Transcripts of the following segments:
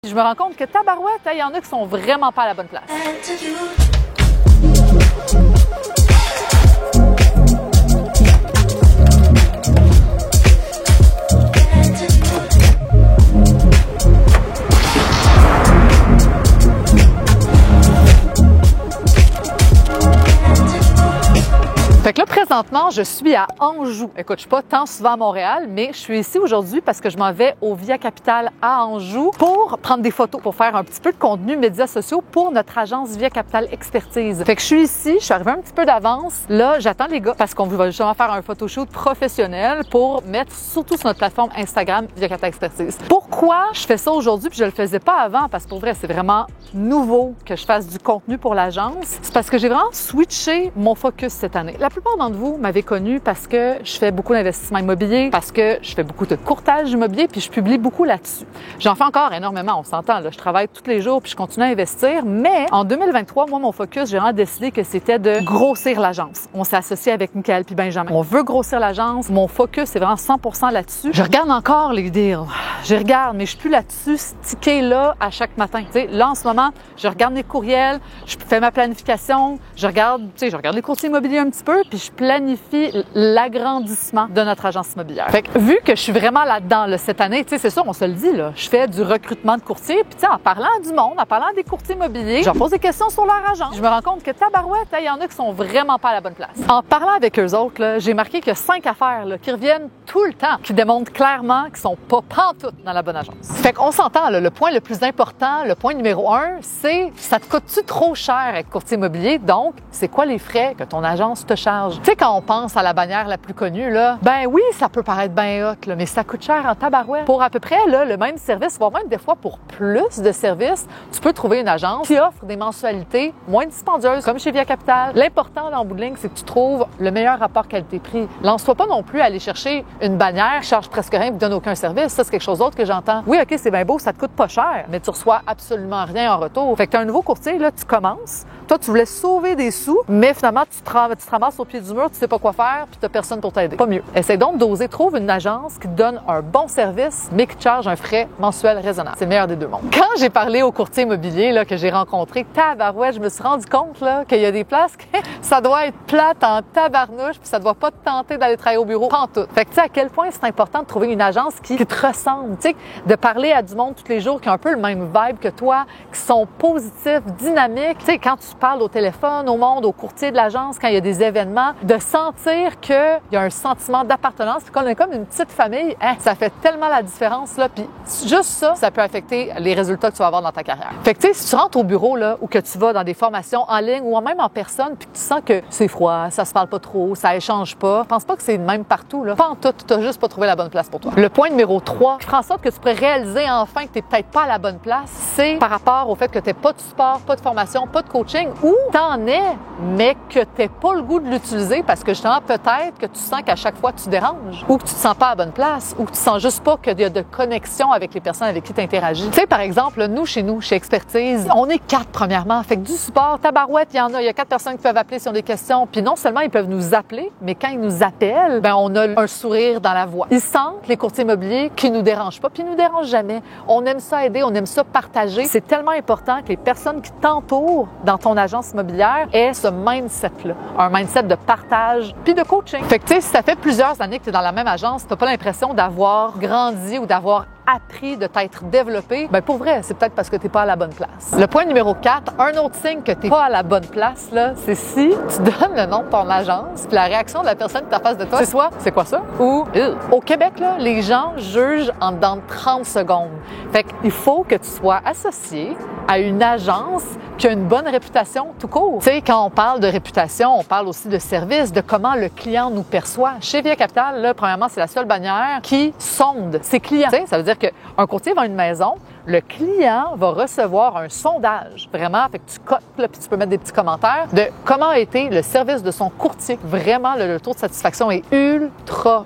Je me rends compte que tabarouette, il y en a qui sont vraiment pas à la bonne place. Fait que là, présentement, je suis à Anjou. Écoute, je suis pas tant souvent à Montréal, mais je suis ici aujourd'hui parce que je m'en vais au Via Capitale à Anjou pour prendre des photos, pour faire un petit peu de contenu médias sociaux pour notre agence Via Capitale Expertise. Fait que je suis ici, je suis arrivée un petit peu d'avance. Là, j'attends les gars parce qu'on va justement faire un photoshoot professionnel pour mettre surtout sur notre plateforme Instagram Via Capitale Expertise. Pourquoi je fais ça aujourd'hui puis je le faisais pas avant? Parce que pour vrai, c'est vraiment nouveau que je fasse du contenu pour l'agence. C'est parce que j'ai vraiment switché mon focus cette année. La plupart d'entre vous m'avez connu parce que je fais beaucoup d'investissements immobiliers, parce que je fais beaucoup de courtage immobilier, puis je publie beaucoup là-dessus. J'en fais encore énormément, on s'entend, là. Je travaille tous les jours, puis je continue à investir, mais en 2023, moi, mon focus, j'ai vraiment décidé que c'était de grossir l'agence. On s'est associé avec Michael puis Benjamin. On veut grossir l'agence. Mon focus est vraiment 100% là-dessus. Je regarde encore les deals. Je regarde, mais je suis plus là-dessus, stické là à chaque matin. Tu sais, là, en ce moment, je regarde mes courriels, je fais ma planification, je regarde les courtiers immobiliers un petit peu, puis je planifie l'agrandissement de notre agence immobilière. Fait que, vu que je suis vraiment là-dedans là, cette année, tu sais, c'est ça, on se le dit, là, je fais du recrutement de courtiers, puis tu sais, en parlant du monde, en parlant des courtiers immobiliers, je leur pose des questions sur leur agence. Je me rends compte que tabarouette, il y en a qui sont vraiment pas à la bonne place. En parlant avec eux autres, là, j'ai marqué qu'il y a 5 affaires là, qui reviennent tout le temps, qui démontrent clairement qu'ils sont pas pantoute dans la bonne agence. Fait qu'on s'entend, là, le point le plus important, le point numéro 1, c'est ça te coûte-tu trop cher être courtier immobilier? Donc, c'est quoi les frais que ton agence te charge? Tu sais, quand on pense à la bannière la plus connue, là, ben oui, ça peut paraître bien hot, là, mais ça coûte cher en tabarouette. Pour à peu près là, le même service, voire même des fois pour plus de services, tu peux trouver une agence qui offre des mensualités moins dispendieuses, comme chez Via Capitale. L'important, là, en bout de ligne, c'est que tu trouves le meilleur rapport qualité-prix. Lance-toi pas non plus à aller chercher une bannière qui charge presque rien et ne donne aucun service. Ça, c'est quelque chose d'autre que j'entends. Oui, OK, c'est bien beau, ça te coûte pas cher, mais tu reçois absolument rien en retour. Fait que tu as un nouveau courtier, là, tu commences. Toi, tu voulais sauver des sous, mais finalement, tu te ramasses au pied du mur, tu sais pas quoi faire, puis tu n'as personne pour t'aider. Pas mieux. Essaye donc d'oser. Trouve une agence qui te donne un bon service, mais qui te charge un frais mensuel raisonnable. C'est le meilleur des deux mondes. Quand j'ai parlé au courtier immobilier là, que j'ai rencontré, tabarouette, je me suis rendu compte là, qu'il y a des places que ça doit être plate en tabarnouche, puis ça doit pas te tenter d'aller travailler au bureau. Pantoute. Fait que tu sais à quel point c'est important de trouver une agence qui te ressemble. Tu sais, de parler à du monde tous les jours qui ont un peu le même vibe que toi, qui sont positifs, dynamiques. Tu sais, quand tu parles au téléphone, au monde, au courtier de l'agence, quand il y a des événements, de sentir qu'il y a un sentiment d'appartenance, puis qu'on est comme une petite famille, hein, ça fait tellement la différence, là, puis juste ça, ça peut affecter les résultats que tu vas avoir dans ta carrière. Fait que, tu sais, si tu rentres au bureau, là, ou que tu vas dans des formations en ligne ou même en personne, puis que tu sens que c'est froid, ça se parle pas trop, ça échange pas, pense pas que c'est le même partout, là. Pas en tout, t'as juste pas trouvé la bonne place pour toi. Le point numéro 3, qui fera en sorte que tu pourrais réaliser enfin que t'es peut-être pas à la bonne place, c'est par rapport au fait que t'aies pas de support, pas de formation, pas de coaching, ou t'en es, mais que t'aies pas le goût de l'utiliser parce que justement, peut-être que tu sens qu'à chaque fois, tu déranges, ou que tu te sens pas à la bonne place, ou que tu sens juste pas qu'il y a de connexion avec les personnes avec qui tu interagis. Tu sais, par exemple, là, nous, chez Expertise, on est 4 premièrement. Fait que du support, tabarouette, il y a 4 personnes qui peuvent appeler si on a des questions. Puis non seulement ils peuvent nous appeler, mais quand ils nous appellent, ben on a un sourire dans la voix. Ils sentent les courtiers immobiliers qui nous dérangent pas, puis ils nous dérangent jamais. On aime ça aider, on aime ça partager. C'est tellement important que les personnes qui t'entourent dans ton agence immobilière aient ce mindset-là, un mindset de partage puis de coaching. Fait que tu sais, si ça fait plusieurs années que tu es dans la même agence, t'as pas l'impression d'avoir grandi ou d'avoir appris, de t'être développé, ben pour vrai, c'est peut-être parce que t'es pas à la bonne place. Le point numéro 4, un autre signe que t'es pas à la bonne place, là, c'est si tu donnes le nom de ton agence, puis la réaction de la personne qui est en face de toi, c'est soit, c'est quoi ça? Ou, au Québec, là, les gens jugent en dedans de 30 secondes. Fait qu'il faut que tu sois associé à une agence qui a une bonne réputation tout court. Tu sais, quand on parle de réputation, on parle aussi de service, de comment le client nous perçoit. Chez Via Capitale, là, premièrement, c'est la seule bannière qui sonde ses clients. Tu sais, ça veut dire qu'un courtier vend une maison, le client va recevoir un sondage, vraiment, fait que tu cotes, là, puis tu peux mettre des petits commentaires de comment a été le service de son courtier. Vraiment, le taux de satisfaction est ultra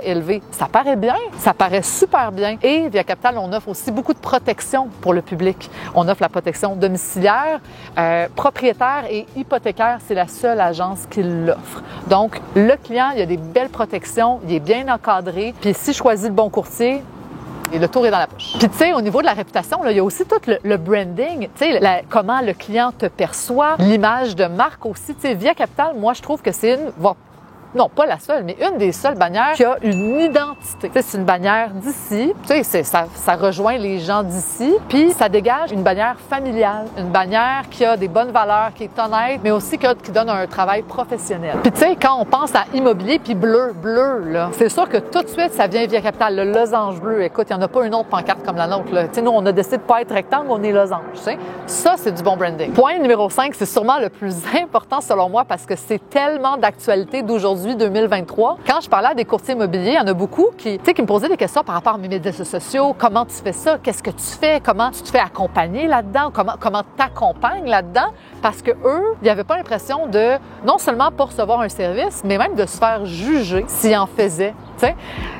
élevé. Ça paraît bien, ça paraît super bien. Et Via Capitale, on offre aussi beaucoup de protection pour le public. On offre la protection domiciliaire, propriétaire et hypothécaire. C'est la seule agence qui l'offre. Donc, le client, il y a des belles protections, il est bien encadré. Puis, si je choisis le bon courtier, Et le tour est dans la poche. Puis tu sais, au niveau de la réputation, là, il y a aussi tout le branding, tu sais, comment le client te perçoit, l'image de marque aussi. Tu sais, Via Capital, moi, je trouve que c'est non, pas la seule, mais une des seules bannières qui a une identité. Tu sais, c'est une bannière d'ici. Tu sais, ça rejoint les gens d'ici. Puis, ça dégage une bannière familiale, une bannière qui a des bonnes valeurs, qui est honnête, mais aussi qui donne un travail professionnel. Puis, tu sais, quand on pense à immobilier, puis bleu, là, c'est sûr que tout de suite, ça vient Via Capital. Le losange bleu, écoute, il n'y en a pas une autre pancarte comme la nôtre. Tu sais, nous, on a décidé de pas être rectangle, on est losange. Tu sais. Ça, c'est du bon branding. Point numéro 5, c'est sûrement le plus important selon moi parce que c'est tellement d'actualité d'aujourd'hui, 2023. Quand je parlais à des courtiers immobiliers, il y en a beaucoup qui me posaient des questions par rapport à mes médias sociaux. Comment tu fais ça? Qu'est-ce que tu fais? Comment tu te fais accompagner là-dedans? Comment t'accompagnes là-dedans? Parce que eux, ils n'avaient pas l'impression de non seulement pas recevoir un service, mais même de se faire juger s'ils en faisaient. T'sais,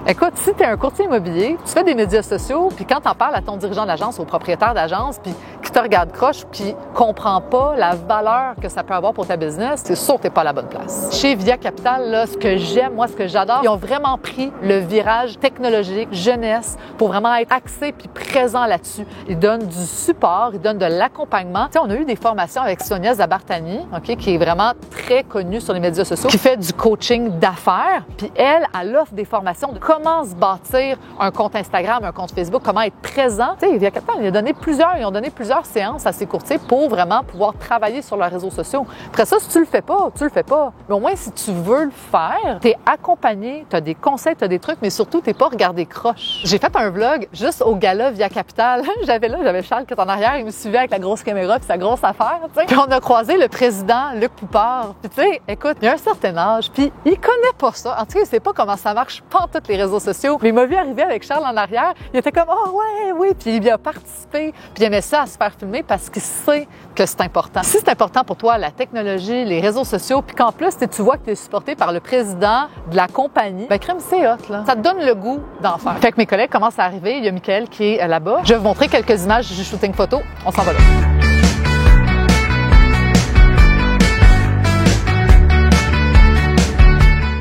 écoute, si tu es un courtier immobilier, tu fais des médias sociaux, puis quand tu en parles à ton dirigeant d'agence, au propriétaire d'agence, puis qui te regarde croche, puis comprend pas la valeur que ça peut avoir pour ta business, c'est sûr que t'es pas à la bonne place. Chez Via Capital, là, ce que j'aime, moi, ce que j'adore, ils ont vraiment pris le virage technologique, jeunesse, pour vraiment être axés puis présents là-dessus. Ils donnent du support, ils donnent de l'accompagnement. Tu sais, on a eu des formations avec Sonia Zabartani, OK, qui est vraiment très connue sur les médias sociaux, qui fait du coaching d'affaires, puis elle offre des formations de comment se bâtir un compte Instagram, un compte Facebook, comment être présent. Tu sais, Via Capital, ils ont donné plusieurs séances à ces courtiers pour vraiment pouvoir travailler sur leurs réseaux sociaux. Après ça, si tu le fais pas, tu le fais pas. Mais au moins, si tu veux le faire, tu es accompagné, tu as des conseils, tu as des trucs, mais surtout, tu n'es pas regardé croche. J'ai fait un vlog juste au gala Via Capital. j'avais Charles qui est en arrière, il me suivait avec la grosse caméra puis sa grosse affaire, tu sais. Puis on a croisé le président Luc Poupard. Puis tu sais, écoute, il a un certain âge, puis il connaît pas ça. En tout cas, il sait pas comment ça marche, pas tous les réseaux sociaux. Mais il m'a vu arriver avec Charles en arrière, il était comme « Oh ouais, oui », puis il a participé, puis il aimait ça à se faire filmer parce qu'il sait que c'est important. Si c'est important pour toi, la technologie, les réseaux sociaux, puis qu'en plus, tu vois que tu es supporté par le président de la compagnie, ben crème, c'est hot, là. Ça te donne le goût d'en faire. Fait que mes collègues commencent à arriver. Il y a Mickaël qui est là-bas. Je vais vous montrer quelques images du shooting photo. On s'en va là.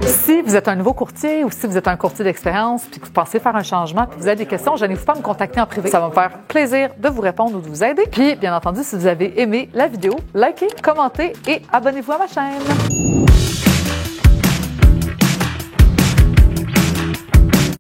Si vous êtes un nouveau courtier ou si vous êtes un courtier d'expérience puis que vous pensez faire un changement puis que vous avez des questions, je n'hésitez pas à me contacter en privé. Ça va me faire plaisir de vous répondre ou de vous aider. Puis, bien entendu, si vous avez aimé la vidéo, likez, commentez et abonnez-vous à ma chaîne.